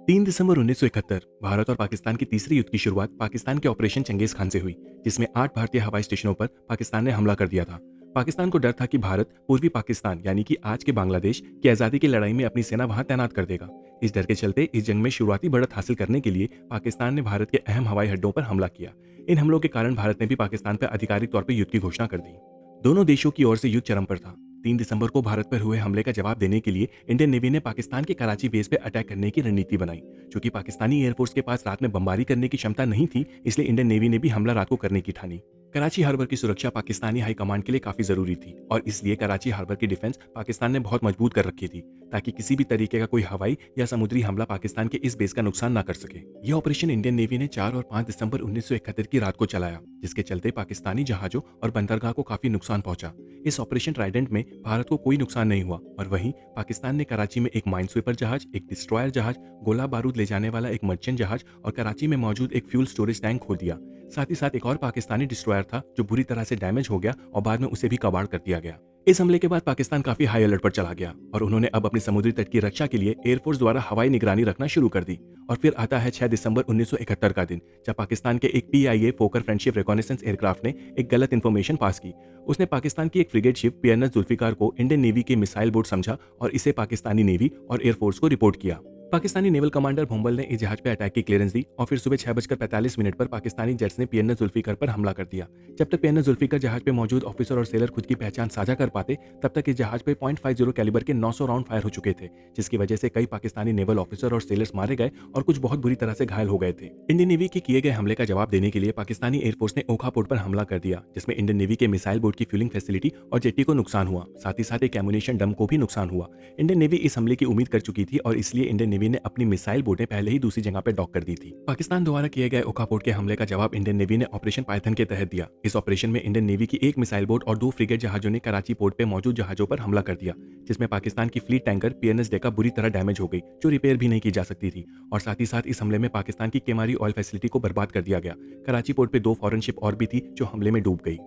3 दिसंबर 1971 भारत और पाकिस्तान की तीसरे युद्ध की शुरुआत पाकिस्तान के ऑपरेशन चंगेज खान से हुई, जिसमें 8 भारतीय हवाई स्टेशनों पर पाकिस्तान ने हमला कर दिया था। पाकिस्तान को डर था कि भारत पूर्वी पाकिस्तान यानी कि आज के बांग्लादेश की आज़ादी की लड़ाई में अपनी सेना वहां तैनात कर देगा। इस डर के चलते इस जंग में शुरुआती बढ़त हासिल करने के लिए पाकिस्तान ने भारत के अहम हवाई अड्डों पर हमला किया। इन हमलों के कारण भारत ने भी पाकिस्तान पर आधिकारिक तौर पर युद्ध की घोषणा कर दी। दोनों देशों की ओर से युद्ध चरम पर था। 3 दिसंबर को भारत पर हुए हमले का जवाब देने के लिए इंडियन नेवी ने पाकिस्तान के कराची बेस पे अटैक करने की रणनीति बनाई। चूंकि पाकिस्तानी एयरफोर्स के पास रात में बमबारी करने की क्षमता नहीं थी, इसलिए इंडियन नेवी ने भी हमला रात को करने की ठानी। कराची हार्बर की सुरक्षा पाकिस्तानी हाई कमांड के लिए काफी जरूरी थी और इसलिए कराची हार्बर की डिफेंस पाकिस्तान ने बहुत मजबूत कर रखी थी, ताकि किसी भी तरीके का कोई हवाई या समुद्री हमला पाकिस्तान के इस बेस का नुकसान ना कर सके। यह ऑपरेशन इंडियन नेवी ने 4 और 5 दिसंबर 1971 की रात को चलाया, जिसके चलते पाकिस्तानी जहाजों और बंदरगाह को काफी नुकसान पहुंचा। इस ऑपरेशन ट्राइडेंट में भारत को कोई नुकसान नहीं हुआ और वहीं पाकिस्तान ने कराची में एक माइन स्वीपर जहाज, एक डिस्ट्रॉयर जहाज, गोला बारूद ले जाने वाला एक मर्चेंट जहाज और कराची में मौजूद एक फ्यूल स्टोरेज टैंक खो दिया। साथ ही साथ एक और पाकिस्तानी डिस्ट्रॉयर था जो बुरी तरह से डैमेज हो गया और बाद में उसे भी कबाड़ कर दिया गया। इस हमले के बाद पाकिस्तान काफी हाई अलर्ट पर चला गया और उन्होंने अब अपनी समुद्री तट की रक्षा के लिए एयरफोर्स द्वारा हवाई निगरानी रखना शुरू कर दी। और फिर आता है 6 दिसंबर 1971 का दिन, जब पाकिस्तान के एक PIA फोकर फ्रेंडशिप रिकॉनेसेंस एयरक्राफ्ट ने एक गलत इन्फॉर्मेशन पास की। उसने पाकिस्तान की एक फ्रिगेट शिप PNS जुल्फिकार को इंडियन नेवी के मिसाइल बोट समझा और इसे पाकिस्तानी नेवी और एयरफोर्स को रिपोर्ट किया। पाकिस्तानी नेवल कमांडर भोंबल ने इस जहाज पर अटैक की क्लियरेंस दी और फिर सुबह 6:45 पर पाकिस्तानी जेट्स ने PNS जुल्फिकार पर हमला कर दिया। जब तक PNS जुल्फिकार जहाज पे मौजूद ऑफिसर और सेलर खुद की पहचान साझा कर पाते, तब तक इस जहाज पे .50 कैलिबर के 900 राउंड फायर हो चुके थे, जिसकी वजह से कई पाकिस्तानी नेवल ऑफिसर और सेलर्स मारे गए और कुछ बहुत बुरी तरह से घायल हो गए थे। इंडियन नेवी के किए गए हमले का जवाब देने के लिए पाकिस्तानी एयरफोर्स ने ओखा पोर्ट पर हमला कर दिया, जिसमें इंडियन नेवी के मिसाइल बोट की फ्यूलिंग फैसिलिटी और जेट्टी को नुकसान हुआ। साथ ही साथ एक एमुनेशन डम को भी नुकसान हुआ। इंडियन नेवी इस हमले की उम्मीद कर चुकी थी और इसलिए इंडियन नेवी ने अपनी मिसाइल बोटें पहले ही दूसरी जगह पर डॉक कर दी थी। पाकिस्तान द्वारा किए गए ओखा पोर्ट के हमले का जवाब इंडियन नेवी ने ऑपरेशन पाइथन के तहत दिया। इस ऑपरेशन में इंडियन नेवी की एक मिसाइल बोट और 2 फ्रिगेट जहाजों ने कराची पोर्ट पे मौजूद जहाजों पर हमला कर दिया, जिसमें पाकिस्तान की फ्लीट टैंकर PNS डेका बुरी तरह डैमेज हो गई, जो रिपेयर भी नहीं की जा सकती थी। और साथ ही साथ इस हमले में पाकिस्तान की केमारी ऑयल फैसिलिटी को बर्बाद कर दिया गया। कराची पोर्ट पे 2 फॉरेन शिप और भी थी जो हमले में डूब गई।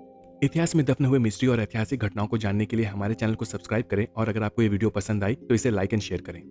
इतिहास में दफन हुए मिस्ट्री और ऐतिहासिक घटनाओं को जानने के लिए हमारे चैनल को सब्सक्राइब करें और अगर आपको ये वीडियो पसंद आई तो इसे लाइक एंड शेयर करें।